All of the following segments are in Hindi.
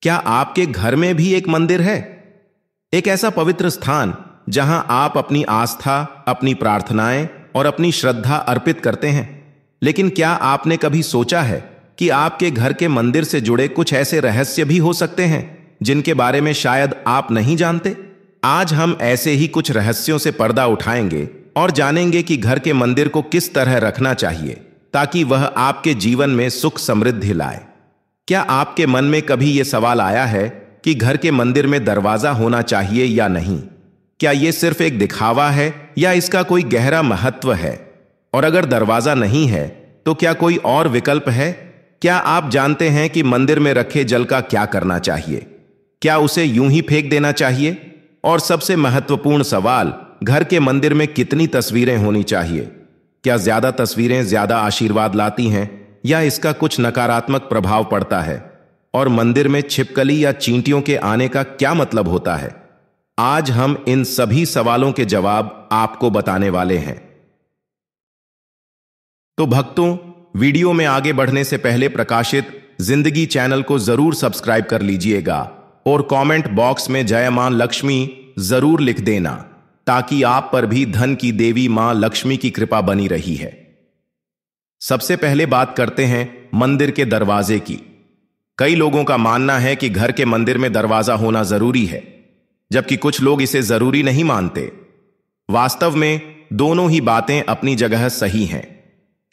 क्या आपके घर में भी एक मंदिर है? एक ऐसा पवित्र स्थान जहां आप अपनी आस्था, अपनी प्रार्थनाएं और अपनी श्रद्धा अर्पित करते हैं। लेकिन क्या आपने कभी सोचा है कि आपके घर के मंदिर से जुड़े कुछ ऐसे रहस्य भी हो सकते हैं जिनके बारे में शायद आप नहीं जानते? आज हम ऐसे ही कुछ रहस्यों से पर्दा उठाएंगे और जानेंगे कि घर के मंदिर को किस तरह रखना चाहिए ताकि वह आपके जीवन में सुख समृद्धि लाए। क्या आपके मन में कभी यह सवाल आया है कि घर के मंदिर में दरवाजा होना चाहिए या नहीं? क्या यह सिर्फ एक दिखावा है या इसका कोई गहरा महत्व है? और अगर दरवाजा नहीं है तो क्या कोई और विकल्प है? क्या आप जानते हैं कि मंदिर में रखे जल का क्या करना चाहिए? क्या उसे यूं ही फेंक देना चाहिए? और सबसे महत्वपूर्ण सवाल, घर के मंदिर में कितनी तस्वीरें होनी चाहिए? क्या ज्यादा तस्वीरें ज्यादा आशीर्वाद लाती हैं या इसका कुछ नकारात्मक प्रभाव पड़ता है? और मंदिर में छिपकली या चींटियों के आने का क्या मतलब होता है? आज हम इन सभी सवालों के जवाब आपको बताने वाले हैं। तो भक्तों, वीडियो में आगे बढ़ने से पहले प्रकाशित जिंदगी चैनल को जरूर सब्सक्राइब कर लीजिएगा और कमेंट बॉक्स में जय मां लक्ष्मी जरूर लिख देना ताकि आप पर भी धन की देवी मां लक्ष्मी की कृपा बनी रही है। सबसे पहले बात करते हैं मंदिर के दरवाजे की। कई लोगों का मानना है कि घर के मंदिर में दरवाजा होना जरूरी है, जबकि कुछ लोग इसे जरूरी नहीं मानते। वास्तव में दोनों ही बातें अपनी जगह सही हैं।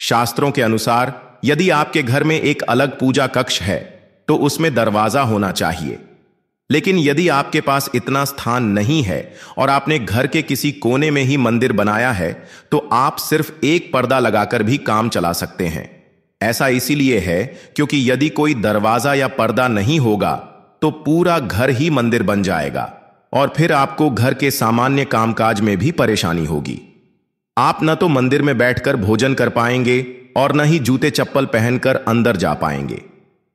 शास्त्रों के अनुसार यदि आपके घर में एक अलग पूजा कक्ष है तो उसमें दरवाजा होना चाहिए। लेकिन यदि आपके पास इतना स्थान नहीं है और आपने घर के किसी कोने में ही मंदिर बनाया है तो आप सिर्फ एक पर्दा लगाकर भी काम चला सकते हैं। ऐसा इसीलिए है क्योंकि यदि कोई दरवाजा या पर्दा नहीं होगा तो पूरा घर ही मंदिर बन जाएगा और फिर आपको घर के सामान्य कामकाज में भी परेशानी होगी। आप न तो मंदिर में बैठकर भोजन कर पाएंगे और न ही जूते चप्पल पहनकर अंदर जा पाएंगे।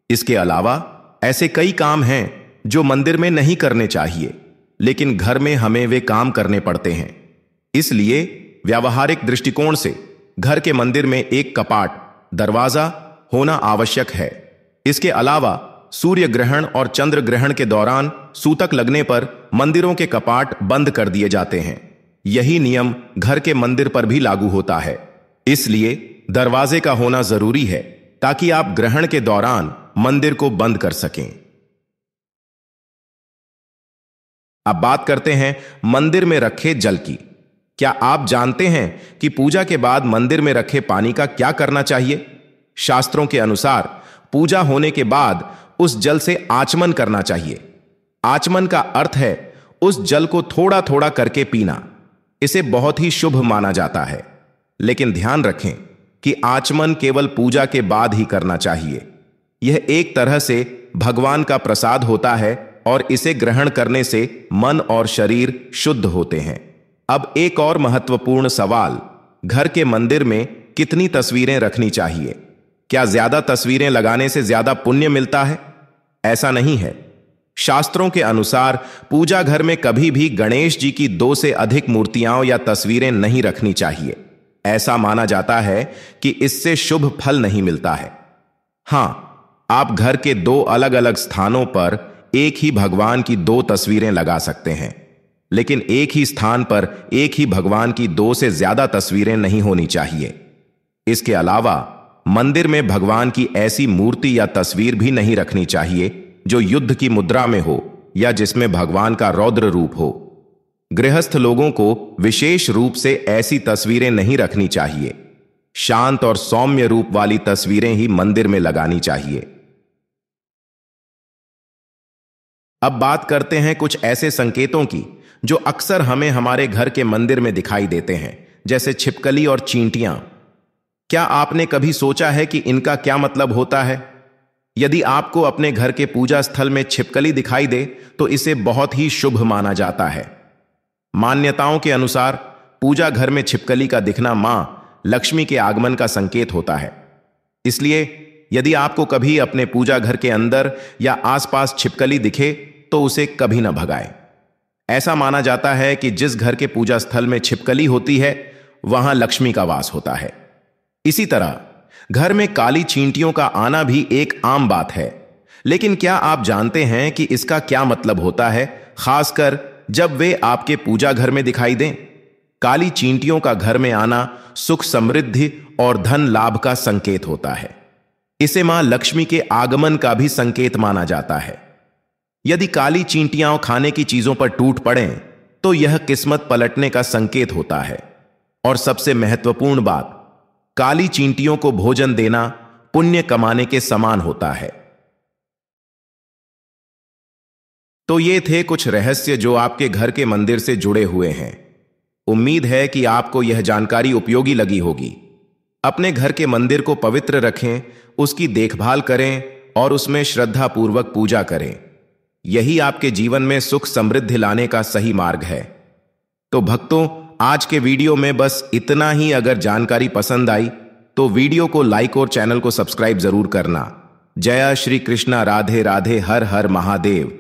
इसके अलावा ऐसे कई काम हैं जो मंदिर में नहीं करने चाहिए, लेकिन घर में हमें वे काम करने पड़ते हैं। इसलिए व्यावहारिक दृष्टिकोण से घर के मंदिर में एक कपाट, दरवाजा होना आवश्यक है। इसके अलावा सूर्य ग्रहण और चंद्र ग्रहण के दौरान सूतक लगने पर मंदिरों के कपाट बंद कर दिए जाते हैं। यही नियम घर के मंदिर पर भी लागू होता है। इसलिए दरवाजे का होना जरूरी है ताकि आप ग्रहण के दौरान मंदिर को बंद कर सकें। अब बात करते हैं मंदिर में रखे जल की। क्या आप जानते हैं कि पूजा के बाद मंदिर में रखे पानी का क्या करना चाहिए? शास्त्रों के अनुसार पूजा होने के बाद उस जल से आचमन करना चाहिए। आचमन का अर्थ है उस जल को थोड़ा थोड़ा करके पीना। इसे बहुत ही शुभ माना जाता है। लेकिन ध्यान रखें कि आचमन केवल पूजा के बाद ही करना चाहिए। यह एक तरह से भगवान का प्रसाद होता है और इसे ग्रहण करने से मन और शरीर शुद्ध होते हैं। अब एक और महत्वपूर्ण सवाल, घर के मंदिर में कितनी तस्वीरें रखनी चाहिए? क्या ज्यादा तस्वीरें लगाने से ज्यादा पुण्य मिलता है? ऐसा नहीं है। शास्त्रों के अनुसार पूजा घर में कभी भी गणेश जी की 2 से अधिक मूर्तियां या तस्वीरें नहीं रखनी चाहिए। ऐसा माना जाता है कि इससे शुभ फल नहीं मिलता है। हां, आप घर के 2 अलग अलग स्थानों पर एक ही भगवान की 2 तस्वीरें लगा सकते हैं, लेकिन एक ही स्थान पर एक ही भगवान की 2 से ज्यादा तस्वीरें नहीं होनी चाहिए। इसके अलावा मंदिर में भगवान की ऐसी मूर्ति या तस्वीर भी नहीं रखनी चाहिए जो युद्ध की मुद्रा में हो या जिसमें भगवान का रौद्र रूप हो। गृहस्थ लोगों को विशेष रूप से ऐसी तस्वीरें नहीं रखनी चाहिए। शांत और सौम्य रूप वाली तस्वीरें ही मंदिर में लगानी चाहिए। अब बात करते हैं कुछ ऐसे संकेतों की जो अक्सर हमें हमारे घर के मंदिर में दिखाई देते हैं, जैसे छिपकली और चींटियां। क्या आपने कभी सोचा है कि इनका क्या मतलब होता है? यदि आपको अपने घर के पूजा स्थल में छिपकली दिखाई दे तो इसे बहुत ही शुभ माना जाता है। मान्यताओं के अनुसार पूजा घर में छिपकली का दिखना मां लक्ष्मी के आगमन का संकेत होता है। इसलिए यदि आपको कभी अपने पूजा घर के अंदर या आसपास छिपकली दिखे तो उसे कभी न भगाएं। ऐसा माना जाता है कि जिस घर के पूजा स्थल में छिपकली होती है वहां लक्ष्मी का वास होता है। इसी तरह घर में काली चींटियों का आना भी एक आम बात है, लेकिन क्या आप जानते हैं कि इसका क्या मतलब होता है, खासकर जब वे आपके पूजा घर में दिखाई दें? काली चींटियों का घर में आना सुख, समृद्धि और धन लाभ का संकेत होता है। इसे मां लक्ष्मी के आगमन का भी संकेत माना जाता है। यदि काली चींटियां खाने की चीजों पर टूट पड़ें तो यह किस्मत पलटने का संकेत होता है। और सबसे महत्वपूर्ण बात, काली चींटियों को भोजन देना पुण्य कमाने के समान होता है। तो ये थे कुछ रहस्य जो आपके घर के मंदिर से जुड़े हुए हैं। उम्मीद है कि आपको यह जानकारी उपयोगी लगी होगी। अपने घर के मंदिर को पवित्र रखें, उसकी देखभाल करें और उसमें श्रद्धापूर्वक पूजा करें। यही आपके जीवन में सुख समृद्धि लाने का सही मार्ग है। तो भक्तों, आज के वीडियो में बस इतना ही। अगर जानकारी पसंद आई तो वीडियो को लाइक और चैनल को सब्सक्राइब जरूर करना। जय श्री कृष्णा, राधे राधे, हर हर महादेव।